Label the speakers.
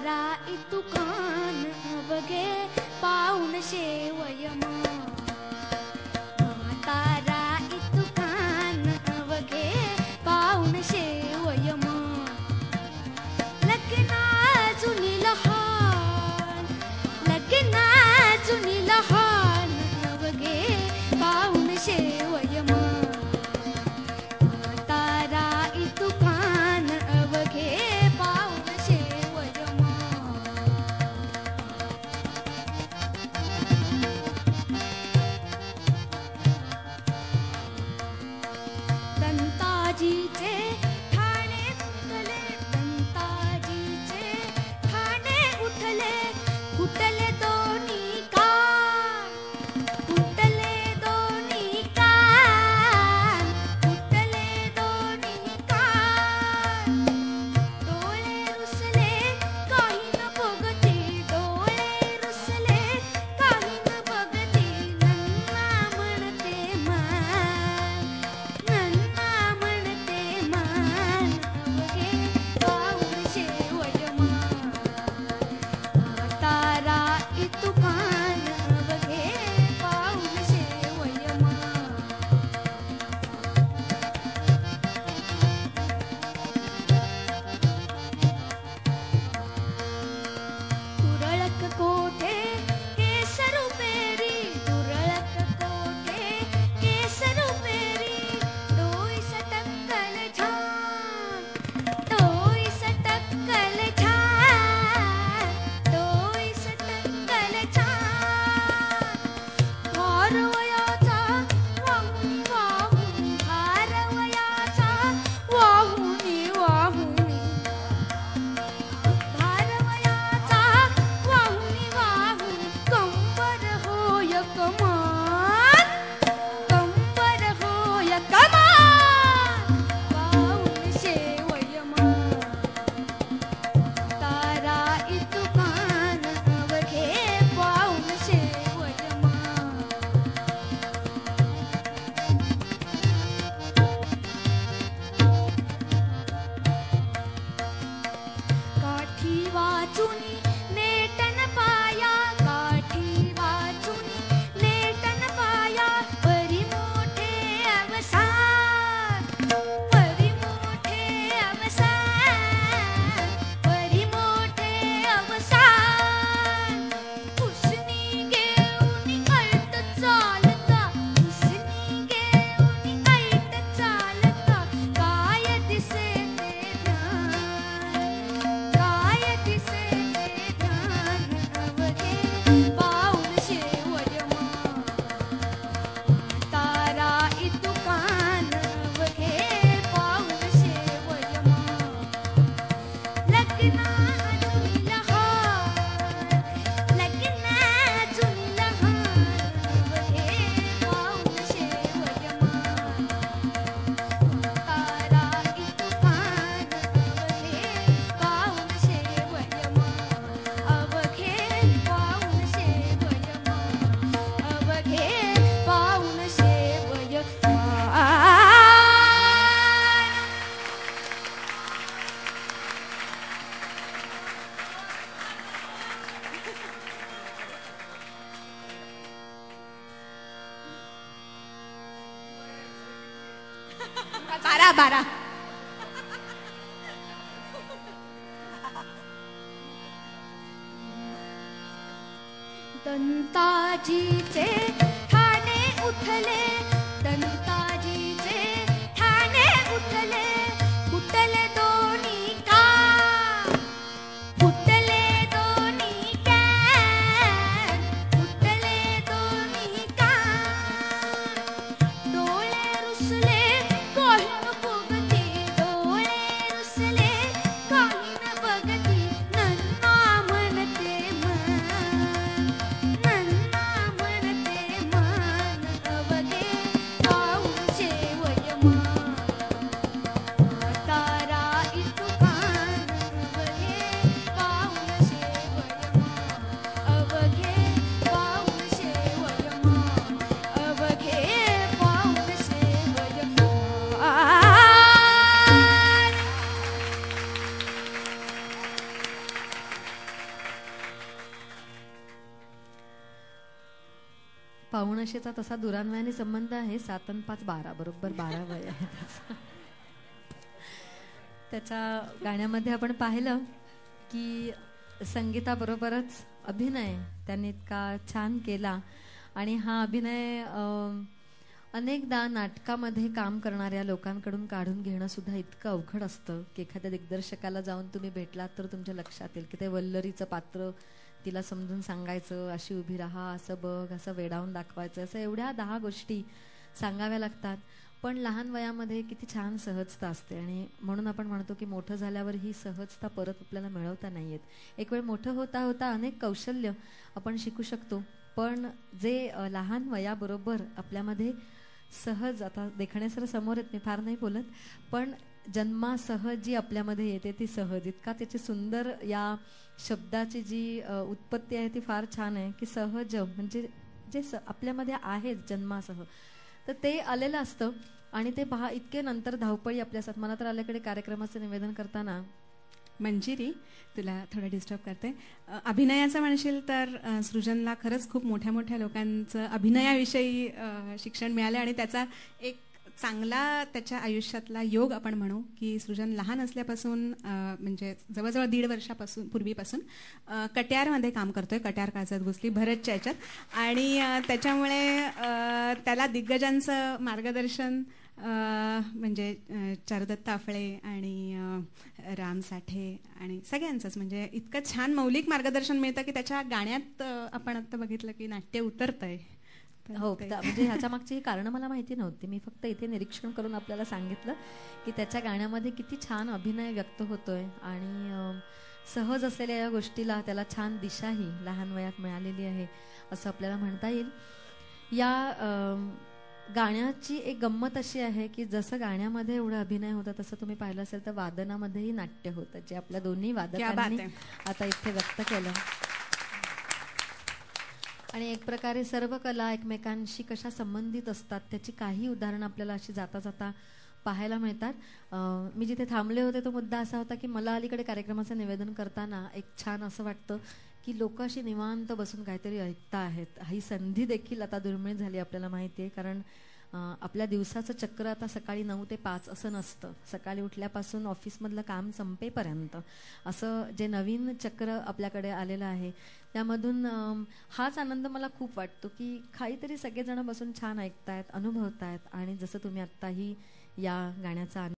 Speaker 1: तारा इतुकान बगे पाऊन शेवयमा तारा इतुकान बगे पाऊन शेवयमा लग्ना जुनी लहान लग्ना जुनी लहान बगे पाऊन शेवयमा तारा इतुकान बगे पाऊन शेवयमा दंताजीचे ठाणे उठले दंताजीचे ठाणे उठले फुटले दोन्ही कान फुटले दोन्ही कान फुटले दोन्ही कान डोळे रुसले काही न बघती डोळे रुसले काही न बघती नन्ना म्हणते मान नन्ना म्हणते मान अवघे पाऊण शेवयमा तारा इतुकान अवघे पाऊण शेवयमा तुरळक कोठे केसरू पेरी तुरळक कोठे केसरू पेरी डोई सटक्कल छान डोई सटक्कल छान डोई सटक्कल छान भारवयाचा वाहुनी वाहुनी भारवयाचा वाहुनी वाहुनी भारवयाचा वाहुनी वाहुनी कंबर होय कमान कंबर होय कमान पाऊण शेवयमा तारा इतुकान अवघे पाऊण शेवयमा काठी वाचुनी नेटन पाया काठी वाचुनी नेटन पाया परी मोठे अवसान परी मोठे अवसान परी मोठे अवसान उसनी घेऊनी ऐट चालता उसनी घेऊनी ऐट चालता काय दिसे ते ध्यान काय दिसे ते ध्यान अवघे पाऊण शेवयमा तारा इतुकान अवघे पाऊण शेवयमा लग्ना जुनी लहान लग्ना जुनी लहान अवघे पाऊण शेवयमा तारा इतुकान अवघे पाऊण शेवयमा अवघे पाऊण शेवयमा अवघे पाऊण शेवयमा बारा बारा दंताजीचे ठाणे उठले दंताजीचे ठाणे उठले फुटले दोन्ही कान फुटले दोन्ही कान फुटले दोन्ही कान डोळे रुसले काही न बघती डोळे रुसले काही न बघती नन्ना म्हणते मान नन्ना म्हणते
Speaker 2: भाषेचा तसा दुरान्वयाने संबंध आहे. 7 आणि 5 12, बरोबर 12 वय आहे त्याचं. त्याच्या गाण्यामध्ये आपण पाहिलं की संगीताबरोबरच अभिनय त्यांनी इतका छान केला. आणि हा अभिनय अनेकदा नाटकामध्ये काम करणाऱ्या लोकांकडून काढून घेणं सुद्धा इतकं अवघड असतं की एखाद्या दिग्दर्शकाला जाऊन तुम्ही भेटलात तर तुमच्या लक्षात येईल की ते वल्लरीचं पात्र तिला समजून सांगायचं, अशी उभी राहा, असं बघ, असं वेडावून दाखवायचं, असं एवढ्या 10 गोष्टी सांगाव्या लागतात. पण लहान वयामध्ये किती छान सहजता असते. आणि म्हणून आपण म्हणतो की मोठं झाल्यावर ही सहजता परत आपल्याला मिळवता नाही येत. एक वेळ मोठं होता होता अनेक कौशल्य आपण शिकू शकतो, पण जे लहान वयाबरोबर आपल्यामध्ये सहज, आता देखणे सर समोर येत, मी फार नाही बोलत, पण जन्मासह जी आपल्यामध्ये येते ती सहज, इतका त्याची सुंदर या शब्दाची जी उत्पत्ती आहे ती फार छान आहे की सहज, म्हणजे जे आपल्यामध्ये आहे जन्मासह तर ते आलेलं असतं. आणि ते पहा इतके नंतर धावपळी आपल्या असतात. मला तर अलीकडे कार्यक्रमाचं निवेदन करताना,
Speaker 3: मंजिरी तुला थोडं डिस्टर्ब करते, अभिनयाचं म्हणशील तर सृजनला खरंच खूप मोठ्या मोठ्या लोकांचं अभिनयाविषयी शिक्षण मिळालं. आणि त्याचा एक चांगला त्याच्या आयुष्यातला योग आपण म्हणू की सृजन लहान असल्यापासून म्हणजे जवळजवळ 1.5 वर्षापासून पूर्वीपासून कट्यारमध्ये काम करतोय, कट्यार काळजात घुसली भरतच्या याच्यात. आणि त्याच्यामुळे त्याला दिग्गजांचं मार्गदर्शन म्हणजे चारुदत्त आफळे आणि राम साठे आणि सगळ्यांचंच म्हणजे इतकं छान मौलिक मार्गदर्शन मिळतं की त्याच्या गाण्यात आपण आता बघितलं की नाट्य उतरतंय.
Speaker 2: हो, म्हणजे ह्याच्या मागची कारणं मला माहिती नव्हती. मी फक्त इथे निरीक्षण करून आपल्याला सांगितलं की त्याच्या गाण्यामध्ये किती छान अभिनय व्यक्त होतोय. आणि सहज असलेल्या या गोष्टीला त्याला छान दिशाही लहान वयात मिळालेली आहे असं आपल्याला म्हणता येईल. या गाण्याची एक गंमत अशी आहे की जसं गाण्यामध्ये एवढं अभिनय होतं तसं तुम्ही पाहिलं असेल तर वादनामध्येही नाट्य होतं, जे आपल्या दोन्ही वादकांनी आता इथे व्यक्त केलं. आणि एक प्रकारे सर्व कला एकमेकांशी कशा संबंधित असतात त्याची काही उदाहरणं आपल्याला अशी जाता जाता पाहायला मिळतात. मी जिथे थांबले होते तो मुद्दा असा होता की मला अलीकडे कार्यक्रमाचं निवेदन करताना एक छान असं वाटतं की लोक अशी निवांत बसून काहीतरी ऐकता आहेत. ही संधी देखील आता दुर्मिळ झाली आपल्याला माहिती आहे, कारण आपल्या दिवसाचं चक्र आता सकाळी 9 ते 5 असं नसतं. सकाळी उठल्यापासून ऑफिसमधलं काम संपेपर्यंत असं जे नवीन चक्र आपल्याकडे आलेलं आहे त्यामधून हाच आनंद मला खूप वाटतो की काहीतरी सगळेजण बसून छान ऐकतायत, अनुभवतायत. आणि जसं तुम्ही आत्ताही या गाण्याचा